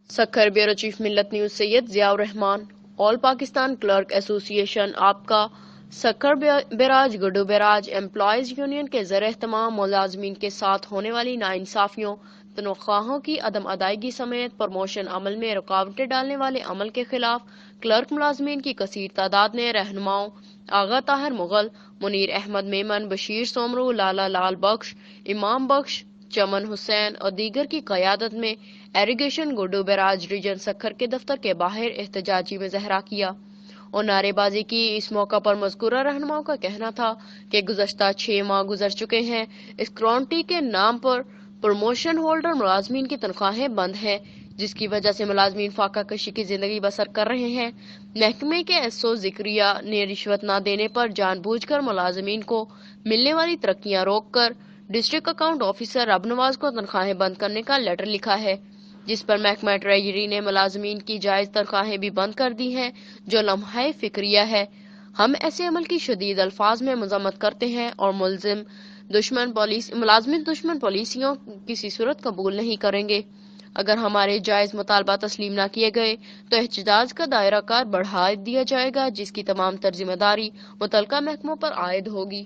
Sukkur bureau chief ملت news سید ضیاء الرحمان آل Pakistan clerk ایسوسی ایشن آپ کا Sukkur barrage Guddu barrage employees union کے زیر اہتمام ملازمین کے ساتھ ہونے والی ناانصافیوں، تنخواہوں کی عدم ادائیگی سمیت پروموشن عمل میں رکاوٹیں ڈالنے والے عمل کے خلاف کلرک ملازمین کی کثیر تعداد نے رہنماؤں آغا طاہر مغل، منیر احمد میمن، بشیر سومرو، لالا لال بخش، امام بخش، چمن حسین اور دیگر کی قیادت میں irrigation Guddu barrage region Sukkur کے دفتر کے باہر احتجاجی مظاہرہ کیا اور نعرے بازی کی۔ اس موقع پر مذکورہ رہنماؤں کا کہنا تھا کہ گزشتہ 6 ماہ گزر چکے ہیں، اس گارنٹی کے نام پر پروموشن ہولڈر ملازمین کی تنخواہیں بند ہیں، جس کی وجہ سے ملازمین فاقہ کشی کی زندگی بسر کر رہے ہیں۔ محکمے کے ایس او ذکریہ نے رشوت نہ دینے پر جان بوجھ کر ملازمین کو ملنے والی ترقیاں روک کر ڈسٹرکٹ اکاؤنٹ آفیسر رب نواز کو تنخواہیں بند کرنے کا لیٹر لکھا ہے، جس پر محکمہ ٹریجری نے ملازمین کی جائز تنخواہیں بھی بند کر دی ہیں، جو لمحہ فکریہ ہے۔ ہم ایسے عمل کی شدید الفاظ میں مذمت کرتے ہیں اور ملازمین دشمن پالیسیوں کسی صورت قبول نہیں کریں گے۔ اگر ہمارے جائز مطالبات تسلیم نہ کیے گئے تو احتجاج کا دائرہ کار بڑھا دیا جائے گا، جس کی تمام ذمہ داری متعلقہ محکموں پر عائد ہوگی۔